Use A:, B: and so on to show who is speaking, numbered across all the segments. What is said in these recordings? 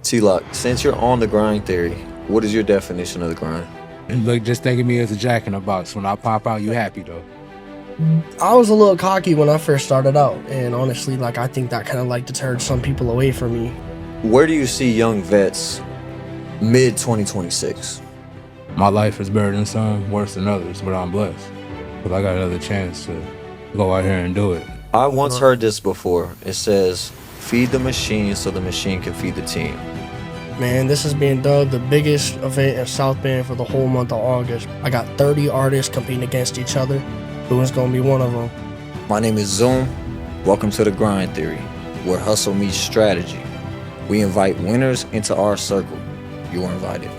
A: T-Lock, since you're on the grind theory, what is your definition of the grind?
B: And look, just think of me as a jack in a box. When I pop out, you happy though.
C: I was a little cocky when I first started out, and honestly, like I think that kind of like deterred some people away from me.
A: Where do you see young vets mid 2026?
B: My life is better than some, worse than others, but I'm blessed. But I got another chance to go out here and do it.
A: I once heard this before. It says, feed the machine so the machine can feed the team.
C: Man, this is being dubbed the biggest event in South Bend for the whole month of August. I got 30 artists competing against each other. Boone's gonna be one of them.
A: My name is Zoom. Welcome to the Grind Theory, where hustle meets strategy. We invite winners into our circle. You are invited.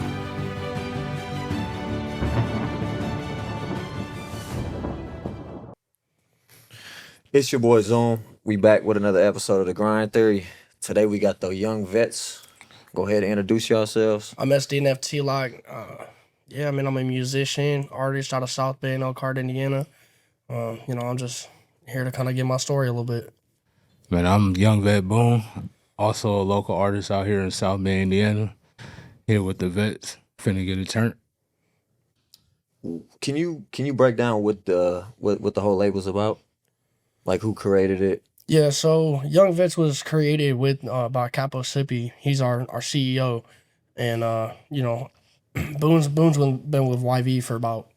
A: It's your boy Zoom. We back with another episode of the Grind Theory. Today we got the young vets. Go ahead and introduce yourselves.
C: I'm SDNFT like, I'm a musician, artist out of South Bend, Elkhart, Indiana. I'm just here to kind of get my story a little bit.
B: Man, I'm Young Vet Boone, also a local artist out here in South Bend, Indiana. Here with the vets, finna get a turn.
A: Can you break down what the whole label's about? Like who created it?
C: Yeah, so Young Vets was created with by Capo Sippy. He's our CEO, and Boone's been with YV for about,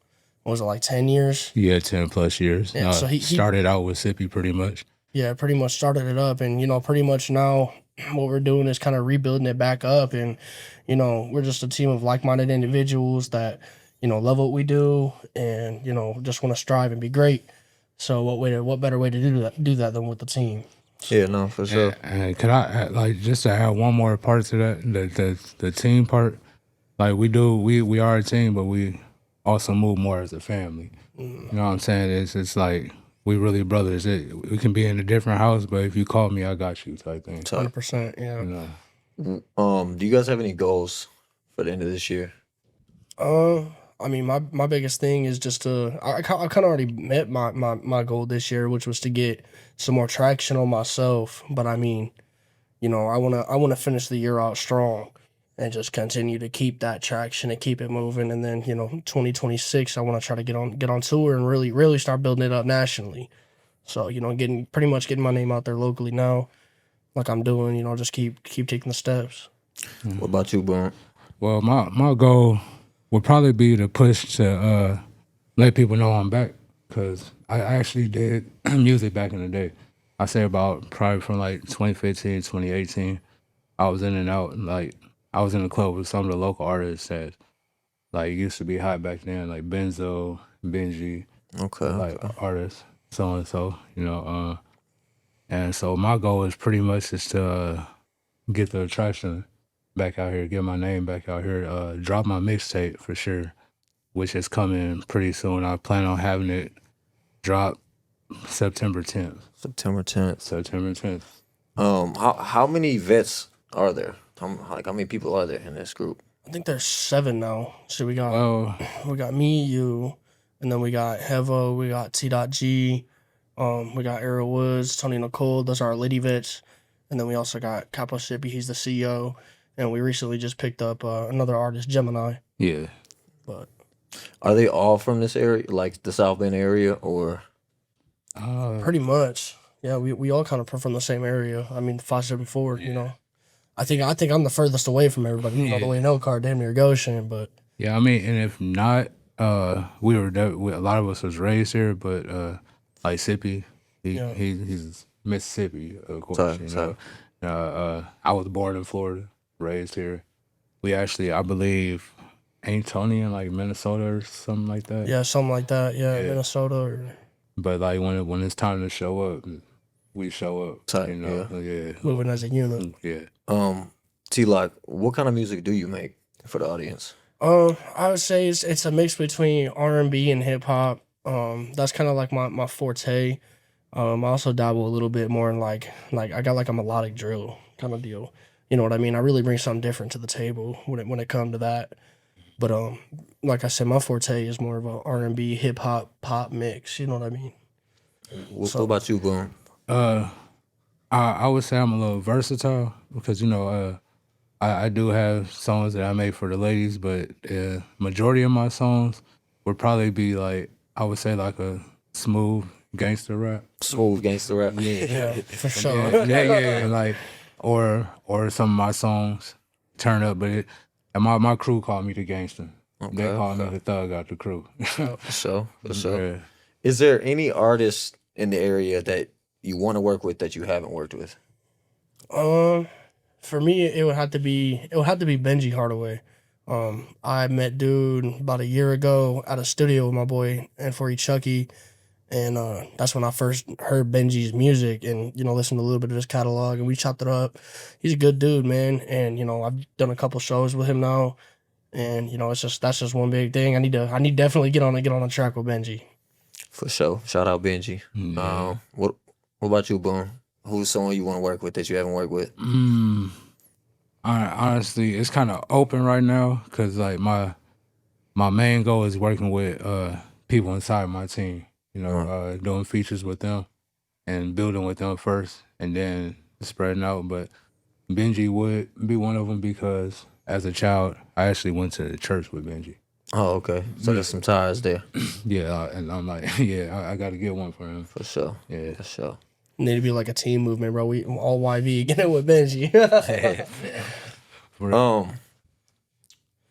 C: what was it, like 10 years?
B: Yeah, 10 plus years.
C: Yeah, so he
B: started out with Sippy pretty much.
C: Yeah, pretty much started it up, and pretty much now what we're doing is kind of rebuilding it back up, and we're just a team of like-minded individuals that love what we do, and just want to strive and be great. So what better way to do that than with the team?
A: Yeah, no, for sure.
B: And could I just to add one more part to that, the team part? Like we are a team, but we also move more as a family. You know what I'm saying? It's like we really brothers. We can be in a different house, but if you call me, I got you type thing.
C: 100%, yeah.
A: Do you guys have any goals for the end of this year?
C: My biggest thing is just I kind of already met my goal this year, which was to get some more traction on myself. But I want to finish the year out strong and just continue to keep that traction and keep it moving. And then 2026, I want to try to get on tour and really start building it up nationally. So getting my name out there locally now, like I'm doing. Just keep taking the steps.
A: What about you, Boone?
B: Well, my goal would probably be to push to let people know I'm back, because I actually did music back in the day. I say about probably from like 2015, 2018, I was in and out, and like I was in the club with some of the local artists that like used to be hot back then, like Benzo, Benji, artists, so and so, and so my goal is pretty much just to get the attraction back out here, get my name back out here, drop my mixtape for sure, which is coming pretty soon. I plan on having it drop September 10th.
A: September 10th.
B: September 10th.
A: How many vets are there? How many people are there in this group?
C: I think there's 7 now. So we got me, you, and then we got Hevo, we got T.G, we got Era Woods, Tony Nicole. Those are our lady vets, and then we also got Capo Sippy. He's the CEO. And we recently just picked up another artist, Gemini.
B: Yeah.
C: But
A: are they all from this area, like the South Bend area, or?
C: Pretty much. Yeah, we all kind of come from the same area. 574.
B: Yeah.
C: I think I'm the furthest away from everybody. All the way in Elkhart, damn near Goshen. But
B: yeah, and if not, we were a lot of us was raised here, but like Sippy, he's Mississippi, of course. I was born in Florida, raised here. We actually, I believe, ain't Tony in like Minnesota or something like that?
C: Yeah, something like that. Yeah. Minnesota.
B: But like when it's time to show up, we show up. Yeah.
C: Moving as a unit.
B: Yeah.
A: T-Lock, what kind of music do you make for the audience?
C: I would say it's a mix between R&B and hip hop. That's kind of like my forte. I also dabble a little bit more in like I got like a melodic drill kind of deal. You know what I mean? I really bring something different to the table when it comes to that. But like I said, my forte is more of a R&B, hip hop, pop mix. You know what I mean?
A: What about you, Boone?
B: I would say I'm a little versatile because I do have songs that I made for the ladies, but majority of my songs would probably be like, I would say like a smooth gangster rap.
A: Smooth gangster rap.
C: Yeah, for sure.
B: Yeah, like or some of my songs turn up, but and my crew called me the gangster.
A: Okay,
B: They call me
A: okay.
B: the thug out the crew.
A: For sure, for sure.
B: Yeah.
A: Is there any artist in the area that you want to work with that you haven't worked with?
C: Um, for me, it would have to be Benji Hardaway. I met dude about a year ago at a studio with my boy and for Chucky, and that's when I first heard Benji's music and listened to a little bit of his catalog and we chopped it up. He's a good dude, man, and I've done a couple shows with him now, and that's just one big thing. I need definitely get on a track with Benji.
A: For sure. Shout out Benji.
B: Yeah.
A: What about you, Boone? Who's someone you want to work with that you haven't worked with?
B: Honestly, it's kind of open right now because like my main goal is working with people inside my team. Doing features with them and building with them first, and then spreading out. But Benji would be one of them because as a child, I actually went to church with Benji.
A: Oh, okay. So there's some ties there.
B: Yeah, and I'm like, yeah, I got to get one for him.
A: For sure.
B: Yeah.
A: For sure.
C: Need to be like a team movement, bro. We all YV get in with Benji.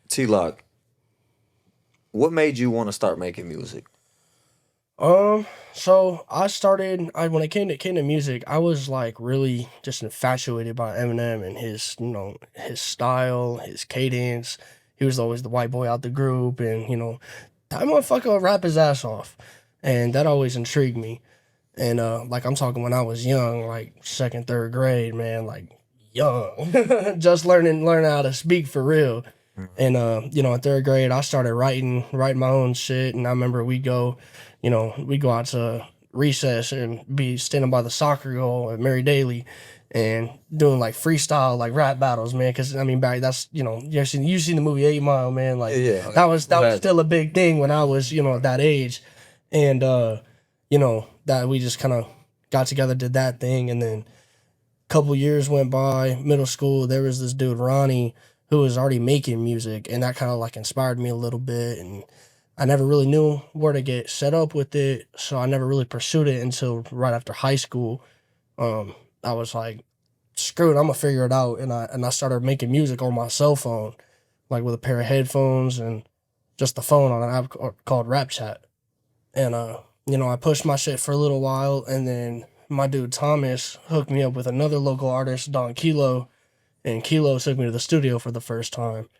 A: T-Lock, what made you want to start making music?
C: So when it came to music, I was like really just infatuated by Eminem and his his style, his cadence. He was always the white boy out the group, and that motherfucker would rap his ass off, and that always intrigued me. And like I'm talking when I was young, like second, third grade, man, like young, just learning how to speak for real. And in third grade, I started writing my own shit, and I remember we go out to recess and be standing by the soccer goal at Mary Daly and doing like freestyle like rap battles, man. Because I mean, back that's you seen the movie 8 Mile, man. Like
A: Yeah.
C: that was still a big thing when I was at that age, and that we just kind of got together, did that thing, and then a couple years went by. Middle school, there was this dude Ronnie who was already making music, and that kind of like inspired me a little bit, and I never really knew where to get set up with it, so I never really pursued it until right after high school. I was like, screw it, I'm gonna figure it out, and I started making music on my cell phone, like with a pair of headphones and just the phone on an app called Rap Chat, and I pushed my shit for a little while, and then my dude Thomas hooked me up with another local artist, Don Kilo, and Kilo took me to the studio for the first time,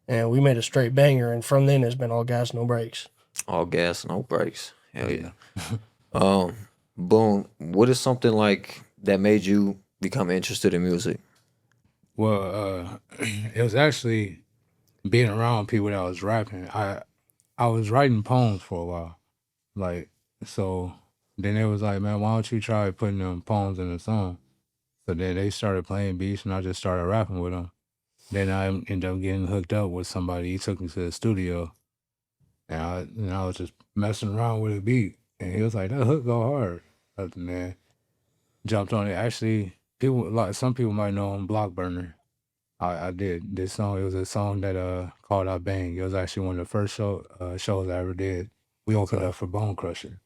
C: and we made a straight banger, and from then it's been all gas, no brakes.
A: All gas, no brakes. Hell yeah. Boone, what is something like that made you become interested in music?
B: Well, it was actually being around people that was rapping. I was writing poems for a while, like so. Then it was like, man, why don't you try putting them poems in a song? So then they started playing beats, and I just started rapping with them. Then I ended up getting hooked up with somebody. He took me to the studio, and I was just messing around with a beat, and he was like, "That hook go hard." And then jumped on it. Actually, some people might know him, Block Burner. I did this song. It was a song that called "I Bang." It was actually one of the first shows I ever did. We opened up for Bone Crusher,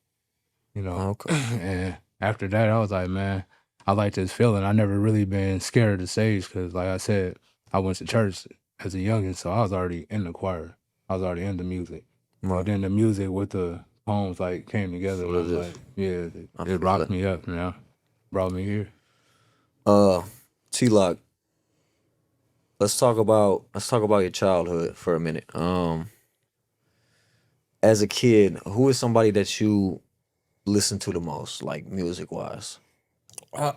A: Okay.
B: and after that, I was like, man, I like this feeling. I never really been scared of the stage because, like I said, I went to church as a youngin', so I was already in the choir. I was already into music.
A: Right.
B: Then the music with the poems like came together.
A: So
B: It was
A: it is.
B: like, yeah,
A: I
B: it
A: feel
B: rocked
A: that.
B: me up. Brought me here.
A: T-Lock, let's talk about your childhood for a minute. As a kid, who is somebody that you listen to the most, like music wise?
C: I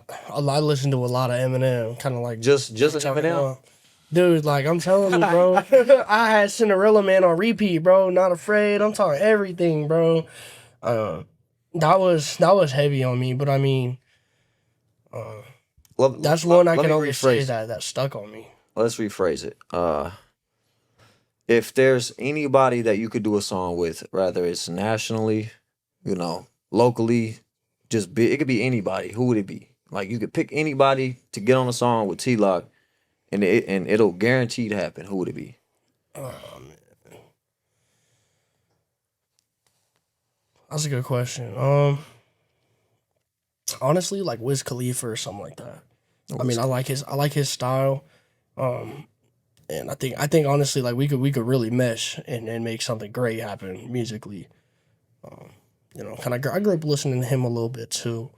C: listened to a lot of Eminem, kind of like
A: Just Eminem?
C: Dude, like I'm telling you, bro. I had Cinderella Man on repeat, bro. Not Afraid. I'm talking everything, bro. That was heavy on me, but I mean, that's one I
A: let
C: can
A: me
C: always say
A: rephrase it.
C: that stuck on me.
A: Let's rephrase it. If there's anybody that you could do a song with, rather it's nationally, locally, it could be anybody. Who would it be? Like you could pick anybody to get on a song with T-Lock, and it'll guaranteed happen, who would it be?
C: That's a good question. Honestly, like Wiz Khalifa or something like that. I mean, I like his style. And I think honestly, like we could really mesh and make something great happen musically. You know, I grew up listening to him a little bit too.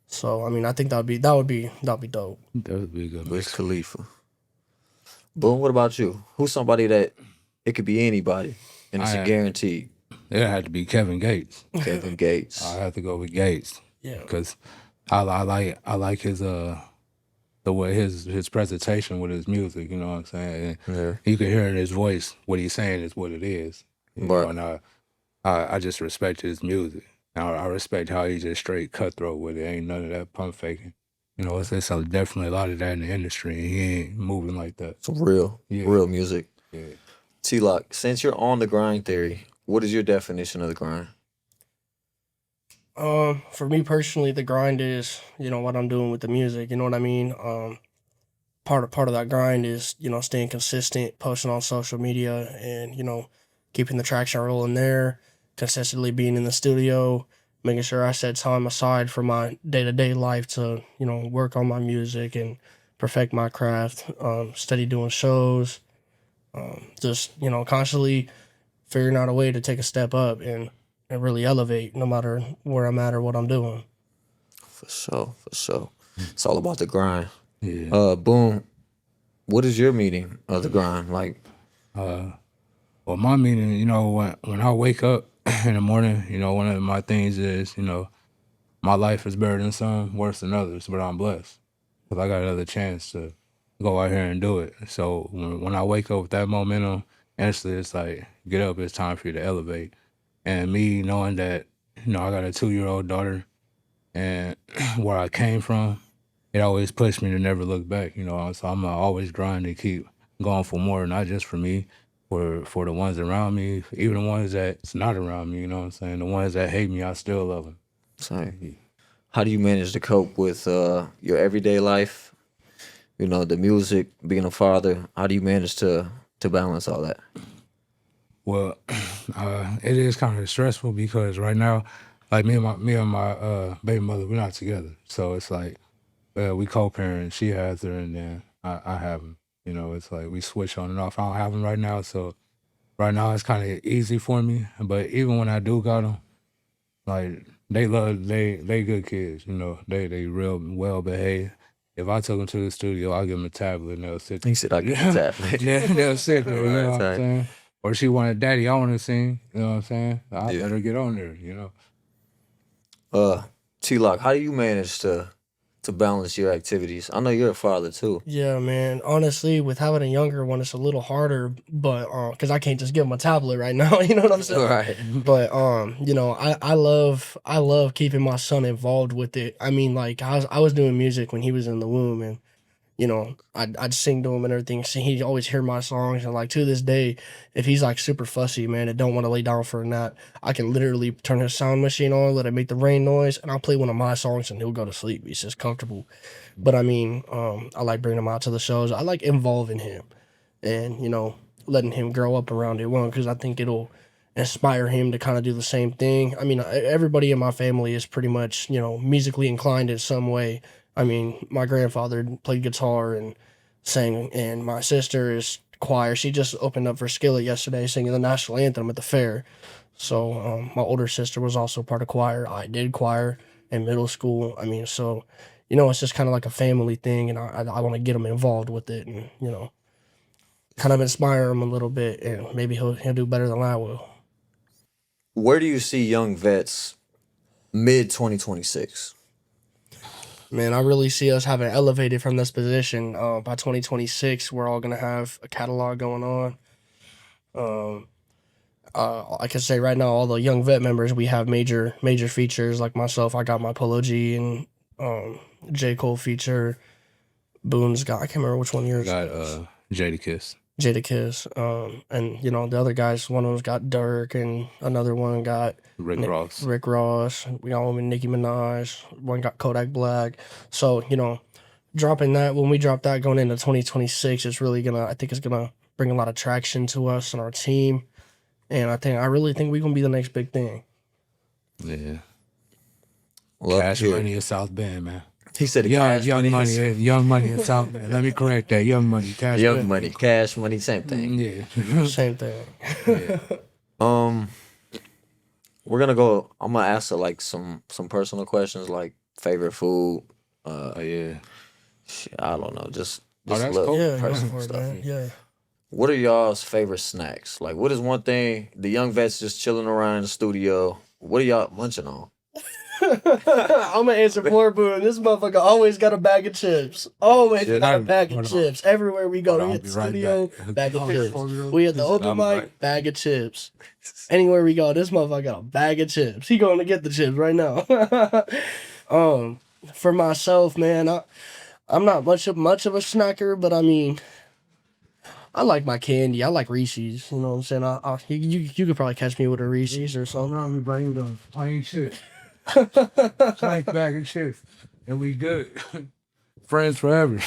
C: So I mean, I think that'd be dope.
B: That would be a good
A: Wiz
B: mix.
A: Khalifa. Boom. What about you? Who's somebody that it could be anybody, and it's a
B: I
A: guaranteed?
B: It had to be Kevin Gates.
A: Kevin Gates.
B: I have to go with Gates
C: Yeah.
B: because I like his the way his presentation with his music. You know what I'm saying? And
A: Yeah.
B: you can hear in his voice what he's saying is what it is. You know,
A: Right.
B: and I just respect his music. I respect how he just straight cutthroat with it. Ain't none of that pump faking. You know, it's definitely a lot of that in the industry, and he ain't moving like that.
A: Some real music.
B: Yeah.
A: T-Lock, since you're on the grind theory, what is your definition of the grind?
C: For me personally, the grind is, you know, what I'm doing with the music. You know what I mean? Part of that grind is, you know, staying consistent, posting on social media, and you know, keeping the traction rolling there. Consistently being in the studio, making sure I set time aside for my day-to-day life to, you know, work on my music and perfect my craft. Steady doing shows. Just, you know, constantly figuring out a way to take a step up and really elevate no matter where I'm at or what I'm doing.
A: For sure. It's all about the grind.
B: Yeah.
A: Boom. What is your meaning of the grind? Like,
B: Well, my meaning, you know, when I wake up in the morning, you know, one of my things is, you know, my life is better than some, worse than others, but I'm blessed because I got another chance to go out here and do it. So when I wake up with that momentum, instantly it's like, get up, it's time for you to elevate. And me knowing that, you know, I got a 2-year-old daughter and where I came from, it always pushed me to never look back, you know. So I'm always grinding to keep going for more, not just for me, for the ones around me, even the ones that's not around me, you know what I'm saying? The ones that hate me, I still love them.
A: sorry. How do you manage to cope with your everyday life? You know, the music, being a father. How do you manage to balance all that?
B: Well, it is kind of stressful because right now, like me and my baby mother, we're not together. So it's like we co-parent. She has her, and then I have him. You know, it's like we switch on and off. I don't have him right now, so right now it's kind of easy for me. But even when I do got them, like they good kids. You know, they real well behaved. If I took them to the studio, I'll give them a tablet and they'll sit.
A: He said, "I get the tablet."
B: Yeah, they'll sit there. You know what I'm
A: Right.
B: saying? Or she wanted, Daddy, I want to sing. You know what I'm saying? I
A: Yeah.
B: let her get on there. You know.
A: T-Lock, how do you manage to balance your activities? I know you're a father too.
C: Yeah, man. Honestly, with having a younger one, it's a little harder, but because I can't just give him a tablet right now. You know what I'm saying?
A: Right.
C: But you know, I love keeping my son involved with it. I mean, like I was doing music when he was in the womb, and you know, I'd sing to him and everything. So he'd always hear my songs, and like to this day, if he's like super fussy, man, and don't want to lay down for a nap, I can literally turn his sound machine on, let it make the rain noise, and I'll play one of my songs, and he'll go to sleep. He's just comfortable. But I mean, I like bringing him out to the shows. I like involving him, and you know, letting him grow up around it. One, because I think it'll inspire him to kind of do the same thing. I mean, everybody in my family is pretty much, you know, musically inclined in some way. I mean, my grandfather played guitar and sang, and my sister is choir. She just opened up for Skillet yesterday, singing the national anthem at the fair. So my older sister was also part of choir. I did choir in middle school. I mean, so you know, it's just kind of like a family thing, and I want to get him involved with it, and you know, kind of inspire him a little bit, and maybe he'll do better than I will.
A: Where do you see young vets mid 2026?
C: Man, I really see us having elevated from this position. By 2026, we're all gonna have a catalog going on. I can say right now, all the young vet members, we have major features. Like myself, I got my Polo G and J. Cole feature. Boone's got, I can't remember which one yours.
B: Got Jadakiss.
C: Jadakiss. And you know, the other guys, one of them's got Dirk, and another one got
B: Rick Ross.
C: Rick Ross. We got one with Nicki Minaj. One got Kodak Black. So, you know, dropping that, when we drop that going into 2026, it's really I think it's gonna bring a lot of traction to us and our team. And I really think we're gonna be the next big thing.
B: Yeah.
A: Love
B: Cash
A: to hear it.
B: Money in South Bend, man.
A: He said the
B: Young,
A: cash
B: young
A: money.
B: money, young money in South Bend. Let me correct that. Young money, cash
A: Young
B: money.
A: money, cash money, same thing.
B: Yeah.
C: Same thing.
A: We're gonna go. I'm gonna ask her like some personal questions, like favorite food.
B: Oh yeah.
A: Shit, I don't know, just
B: that's
A: little
B: cool.
C: Yeah, go
A: personal
C: for it,
A: stuff.
C: man. Yeah.
A: What are y'all's favorite snacks? Like, what is one thing the young vets just chilling around in the studio? What are y'all munching on?
C: I'm gonna answer for Boone. This motherfucker always got a bag of chips. Always
B: Shit,
C: got a bag of
B: hold on.
C: chips. Everywhere we go,
B: Hold on,
C: we
B: I'll
C: hit the
B: be right
C: studio,
B: back.
C: bag of
B: Hold
C: chips.
B: on.
C: We at the open
B: I'm
C: mic,
B: right.
C: bag of chips. Anywhere we go, this motherfucker got a bag of chips. He going to get the chips right now. For myself, man, I'm not much of a snacker, but I mean, I like my candy. I like Reese's. You know what I'm saying? You could probably catch me with a Reese's or something.
B: Around me, bring them plain shit. Plain bag of chips. And we good. Friends forever.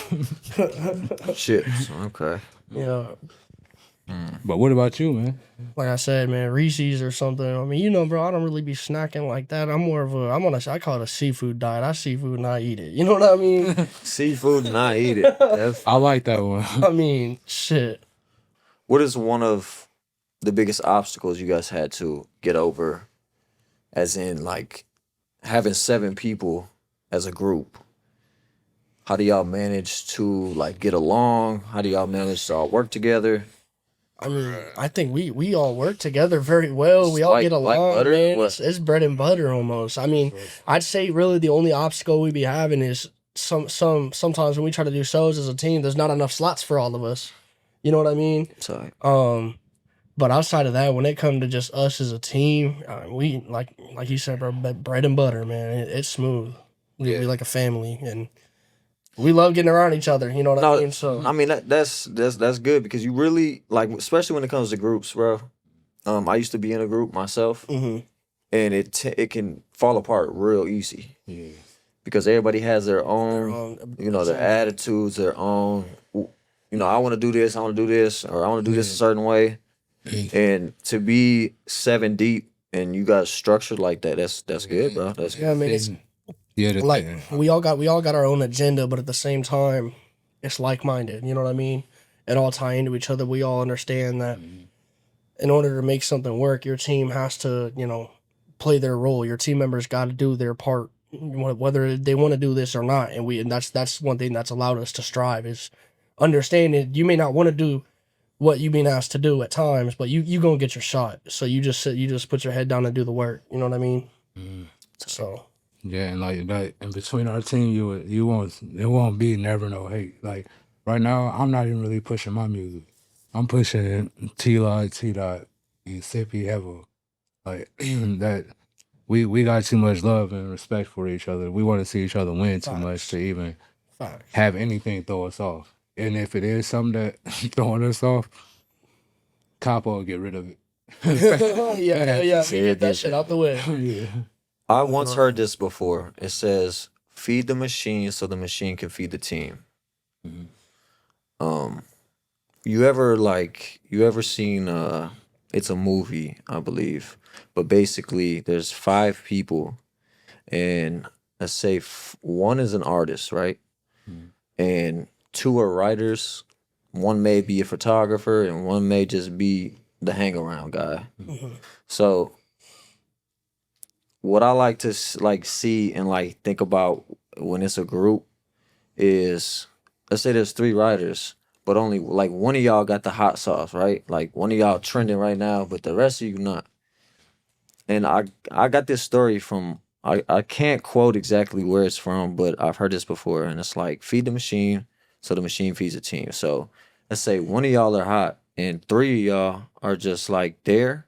A: Chips. Okay.
C: Yeah.
B: But what about you, man?
C: Like I said, man, Reese's or something. I mean, you know, bro, I don't really be snacking like that. I call it a seafood diet. I seafood and I eat it. You know what I mean?
A: Seafood and I eat it.
B: I like that one.
C: I mean, shit.
A: What is one of the biggest obstacles you guys had to get over? As in, like, having 7 people as a group. How do y'all manage to like get along? How do y'all manage to all work together?
C: I mean, I think we all work together very well. We
A: It's
C: all
A: like-
C: get
A: like
C: along,
A: butter?
C: man.
A: What?
C: It's bread and butter almost. I mean, I'd say really the only obstacle we be having is sometimes when we try to do shows as a team, there's not enough slots for all of us. You know what I mean?
A: Sorry.
C: But outside of that, when it comes to just us as a team, we like you said, bro, bread and butter, man. It's smooth. We like a family, and we love getting around each other. You know what I mean? So
A: I mean that's good because you really like, especially when it comes to groups, bro. I used to be in a group myself, and it can fall apart real easy.
B: Yeah.
A: Because everybody has their own, their attitudes, their own. I want to do this, I want to do this, or I want to do this a certain way. And to be 7 deep and you guys structured like that, that's good, bro. That's
C: yeah, I mean, it's like we all got our own agenda, but at the same time, it's like minded. You know what I mean? It all tie into each other. We all understand that in order to make something work, your team has to, play their role. Your team members got to do their part, whether they want to do this or not. And that's one thing that's allowed us to strive is understanding you may not want to do what you've been asked to do at times, but you gonna get your shot. So you just put your head down and do the work. You know what I mean? So
B: yeah, and like that in between our team, it won't be never no hate. Like right now, I'm not even really pushing my music. I'm pushing T-Lot, T-Dot, Sippy, Hevel. Like that, we got too much love and respect for each other. We want to see each other win too much to even have anything throw us off. And if it is something that throwing us off, Capo will get rid of it.
C: yeah. We get that shit out the way.
B: Yeah.
A: I once heard this before. It says, "Feed the machine so the machine can feed the team." You ever seen? It's a movie, I believe, but basically, there's 5 people, and let's say one is an artist, right? And 2 are writers. One may be a photographer, and one may just be the hang around guy. So, what I like to see and like think about when it's a group is, let's say there's 3 writers, but only like one of y'all got the hot sauce, right? Like one of y'all trending right now, but the rest of you not. And I got this story from, I can't quote exactly where it's from, but I've heard this before, and it's like, feed the machine so the machine feeds the team. So let's say one of y'all are hot and 3 of y'all are just like there.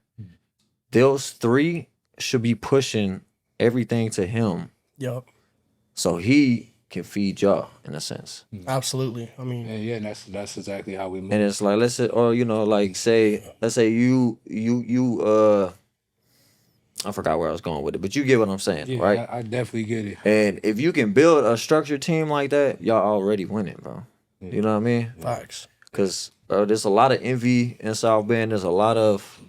A: Those 3 should be pushing everything to him
C: Yep.
A: so he can feed y'all in a sense.
C: Absolutely. I mean,
B: Yeah, and that's exactly how we move.
A: And it's like, let's say, or let's say you I forgot where I was going with it, but you get what I'm saying,
B: Yeah,
A: right?
B: I definitely get it.
A: And if you can build a structured team like that, y'all already winning, bro. You know what I mean?
C: Facts.
A: Because there's a lot of envy in South Bend. There's a lot of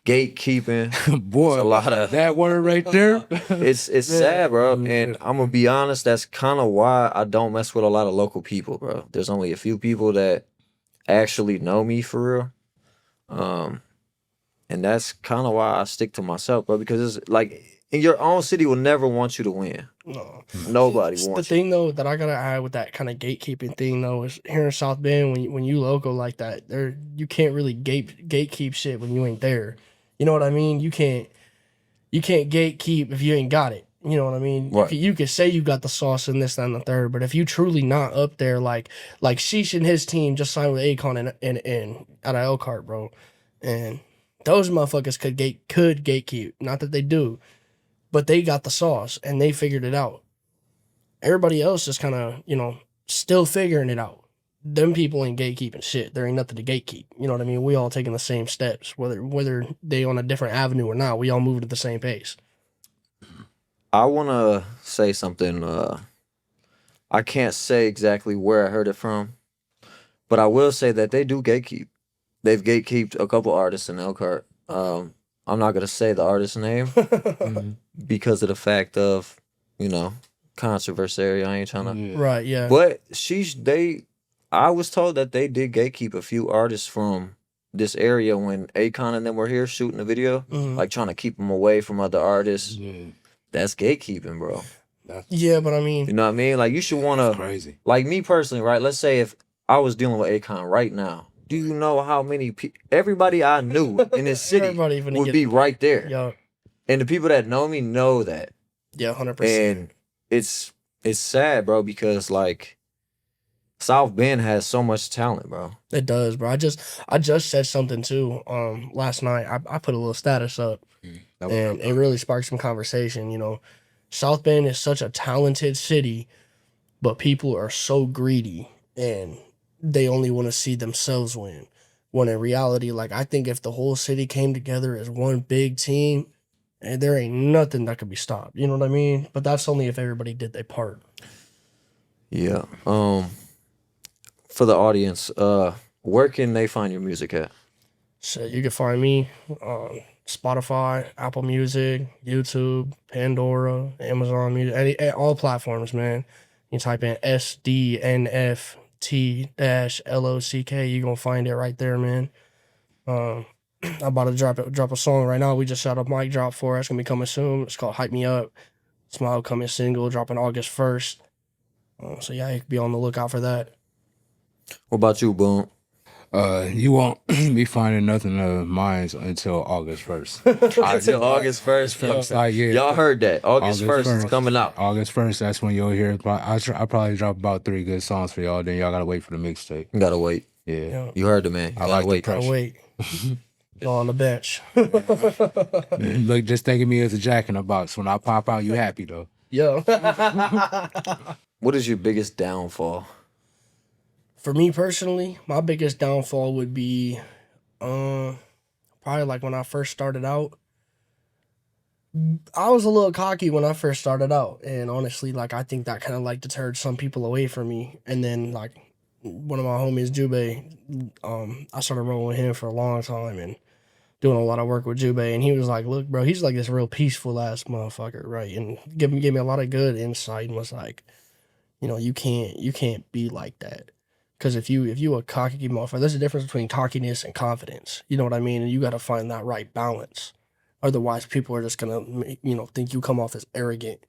A: gatekeeping.
B: Boy,
A: There's a lot of
B: that word right there.
A: it's sad, bro. And I'm gonna be honest, that's kind of why I don't mess with a lot of local people, bro. There's only a few people that actually know me for real. And that's kind of why I stick to myself, bro. Because it's like in your own city will never want you to win.
C: No.
A: Nobody
C: The
A: wants you.
C: thing though that I gotta add with that kind of gatekeeping thing though is here in South Bend when you local like that, there you can't really gatekeep shit when you ain't there. You know what I mean? You can't gatekeep if you ain't got it. You know what I mean?
A: Right.
C: You can say you got the sauce and this, that, and the third, but if you truly not up there, like Sheesh and his team just signed with Akon and out of Elkhart, bro, and those motherfuckers could gatekeep. Not that they do, but they got the sauce and they figured it out. Everybody else is kind of, still figuring it out. Them people ain't gatekeeping shit. There ain't nothing to gatekeep. You know what I mean? We all taking the same steps, whether they on a different avenue or not. We all moving at the same pace.
A: I want to say something. I can't say exactly where I heard it from, but I will say that they do gatekeep. They've gatekeeped a couple artists in Elkhart. I'm not gonna say the artist's name because of the fact of, controversy. I ain't trying to.
C: Right, yeah.
A: But I was told that they did gatekeep a few artists from this area when Akon and them were here shooting the video, like trying to keep them away from other artists.
B: Yeah,
A: That's gatekeeping, bro.
C: Yeah, but I mean,
A: You know what I mean? Like you should want to,
B: crazy.
A: like me personally, right? Let's say if I was dealing with Akon right now, do you know how many everybody I knew in this city
C: Everybody finna
A: would
C: get-
A: be right there,
C: yeah,
A: and the people that know me know that,
C: 100%.
A: and it's sad, bro, because like South Bend has so much talent, bro.
C: It does, bro. I just said something too. Last night I put a little status up, and it really sparked some conversation. South Bend is such a talented city, but people are so greedy and they only want to see themselves win. When in reality, like I think if the whole city came together as one big team, and there ain't nothing that could be stopped. You know what I mean? But that's only if everybody did their part.
A: Yeah. For the audience, where can they find your music at?
C: So you can find me on Spotify, Apple Music, YouTube, Pandora, Amazon Music, all platforms, man. You type in SDNFT-LOCK, you're gonna find it right there, man. I'm about to drop a song right now. We just shot a mic drop for it. It's gonna be coming soon. It's called Hype Me Up. It's my upcoming single, dropping August 1st. So yeah, you can be on the lookout for that.
A: What about you, Boom?
B: You won't be finding nothing of mine until August 1st.
A: Until August 1st.
B: Like, yeah,
A: Y'all heard that. August 1st is coming out.
B: August 1st, that's when you'll hear. I probably drop about 3 good songs for y'all. Then y'all gotta wait for the mixtape.
A: You gotta wait.
B: Yeah,
A: You heard the man. You
B: I
A: gotta
B: like the
A: wait.
C: Gotta wait. Go on the bench.
B: Look, just think of me as a jack in the box. When I pop out, you happy though.
C: Yo.
A: What is your biggest downfall?
C: For me personally, my biggest downfall would be probably like when I first started out. I was a little cocky when I first started out, and honestly, like I think that kind of like deterred some people away from me. And then like one of my homies, Jube, I started rolling with him for a long time and doing a lot of work with Jube, and he was like, "Look, bro, he's like this real peaceful ass motherfucker, right?" And gave me a lot of good insight and was like, you can't be like that. Because if you a cocky motherfucker, there's a difference between cockiness and confidence. You know what I mean? And you got to find that right balance. Otherwise, people are just gonna, think you come off as arrogant.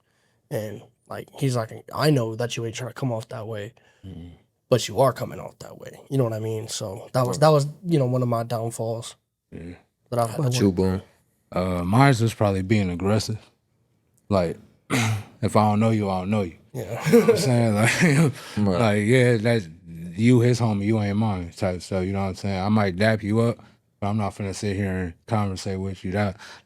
C: And like he's like, I know that you ain't trying to come off that way, but you are coming off that way. You know what I mean? So that was one of my downfalls that I've had.
A: What about you, Boom?
B: Mine's just probably being aggressive. Like, if I don't know you, I don't know you.
C: Yeah.
B: You know what I'm saying? Like,
A: Right.
B: like, yeah, that's you his homie, you ain't mine type stuff. You know what I'm saying? I might dap you up, but I'm not finna sit here and conversate with you.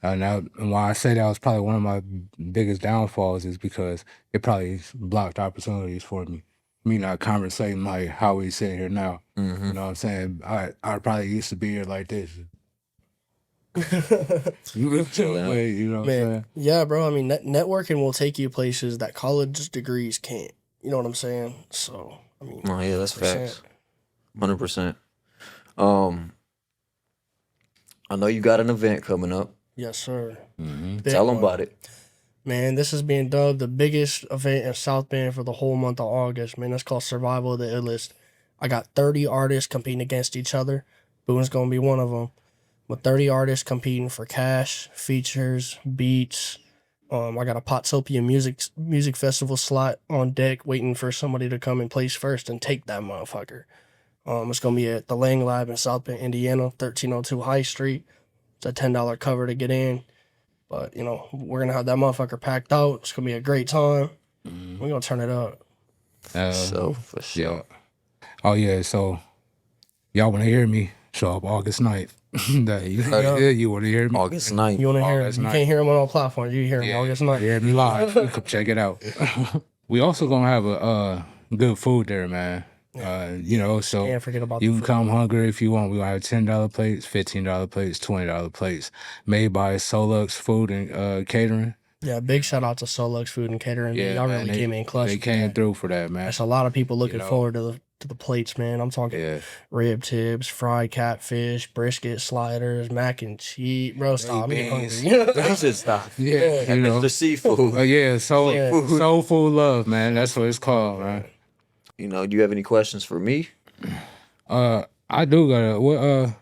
B: And why I say that was probably one of my biggest downfalls is because it probably blocked opportunities for me. Me not conversating like how we sitting here now. You know what I'm saying? I probably used to be here like this. You live
A: Chill
B: that
A: out.
B: way, you know what I'm
C: Man,
B: saying?
C: yeah, bro. I mean, networking will take you places that college degrees can't. You know what I'm saying? So, I mean,
A: Oh yeah, that's
C: 100%.
A: facts. 100%. Um, I know you got an event coming up.
C: Yes, sir. Big
A: Tell them
C: one.
A: about it.
C: Man, this is being dubbed the biggest event in South Bend for the whole month of August. Man, that's called Survival of the Illest. I got 30 artists competing against each other. Boone's gonna be one of them. With 30 artists competing for cash, features, beats. I got a Potopia music festival slot on deck, waiting for somebody to come and place first and take that motherfucker. It's gonna be at the Lang Lab in South Bend, Indiana, 1302 High Street. It's a $10 cover to get in. But, you know, we're going to have that motherfucker packed out. It's going to be a great time. We're going to turn it up.
A: So for sure.
B: Yeah. Oh, yeah, so y'all want to hear me show up August 9th. You want to hear me?
A: August 9th.
C: You want to hear him?
B: August
C: You
B: 9th.
C: can't hear him on all platforms. You hear him August 9th.
B: Hear me live. Come check it out. We also going to have a good food there, man. You know, so
C: Can't forget about
B: you
C: the
B: can
C: food.
B: come hungry if you want. We gonna have $10 plates, $15 plates, $20 plates, made by Solux Food and Catering.
C: Yeah, big shout out to Solux Food and Catering.
B: Yeah,
C: Y'all
B: man,
C: really came in clutch.
B: They
C: with
B: came
C: that.
B: through for that, man.
C: That's a lot of people looking
B: know.
C: forward to the plates, man. I'm talking
B: Yeah,
C: rib tips, fried catfish, brisket sliders, mac and cheese. Bro, stop. I'm getting
B: beans.
C: hungry.
A: That's just stuff.
B: yeah, you know.
A: The seafood.
B: Yeah,
C: Yeah.
B: soul food love, man. That's what it's called, man.
A: You know, do you have any questions for me?
B: I do gotta. What?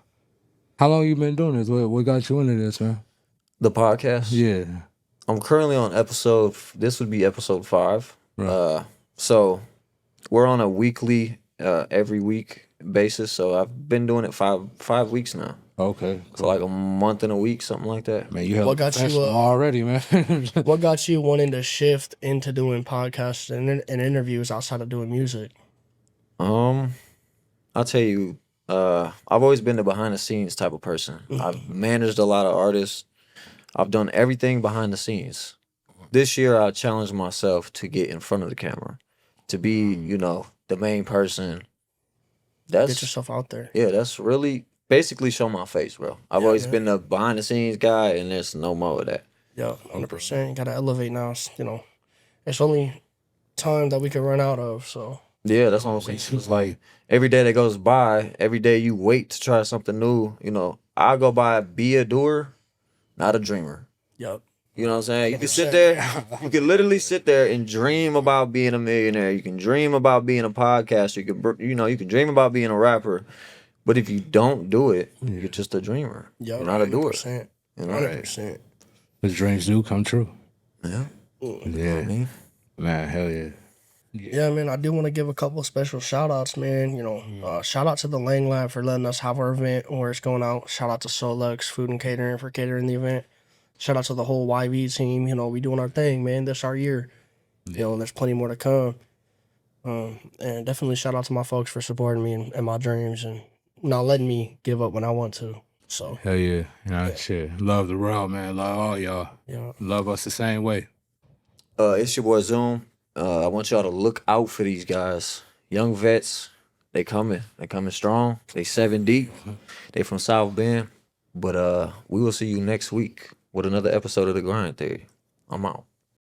B: How long you been doing this? What got you into this, man?
A: The podcast?
B: Yeah.
A: I'm currently on this would be episode 5. So we're on a weekly, every week basis. So I've been doing it five weeks now.
B: Okay.
A: So like a month and a week, something like that.
B: Man, you hella
C: What got you,
B: professional already, man.
C: What got you wanting to shift into doing podcasts and interviews outside of doing music?
A: I'll tell you, I've always been the behind the scenes type of person. I've managed a lot of artists. I've done everything behind the scenes. This year, I challenged myself to get in front of the camera, to be, you know, the main person.
C: Get
A: That's
C: yourself out there.
A: yeah, that's really basically show my face, bro. I've always been the behind the scenes guy, and there's no more of that.
C: Yeah, 100%. Got to elevate now. You know, it's only time that we can run out of. So
A: Yeah, that's what I'm saying. It's like every day that goes by, every day you wait to try something new. You know, I go by be a doer, not a dreamer.
C: yep.
A: You know what I'm saying? You can sit there, you can literally sit there and dream about being a millionaire. You can dream about being a podcaster. You can dream about being a rapper. But if you don't do it, you're just a dreamer.
C: Yep.
A: You're not a doer.
C: 100%.
A: You know?
C: 100%.
B: His dreams do come true.
A: Yeah.
B: Yeah.
A: I mean,
B: Man, hell yeah.
C: Yeah, man, I do want to give a couple of special shout outs, man. You know, shout out to the Lang Lab for letting us have our event where it's going out. Shout out to Solux Food and Catering for catering the event. Shout out to the whole YV team. You know, we doing our thing, man. This our year. You know, and there's plenty more to come. And definitely shout out to my folks for supporting me and my dreams and not letting me give up when I want to. So,
B: Hell yeah. You know, shit. Love the world, man. Love all y'all.
C: yeah.
B: Love us the same way.
A: it's your boy Zoom. I want y'all to look out for these guys. Young vets, they coming. They coming strong. They 7 deep. They from South Bend. But we will see you next week with another episode of The Grind Theory. I'm out.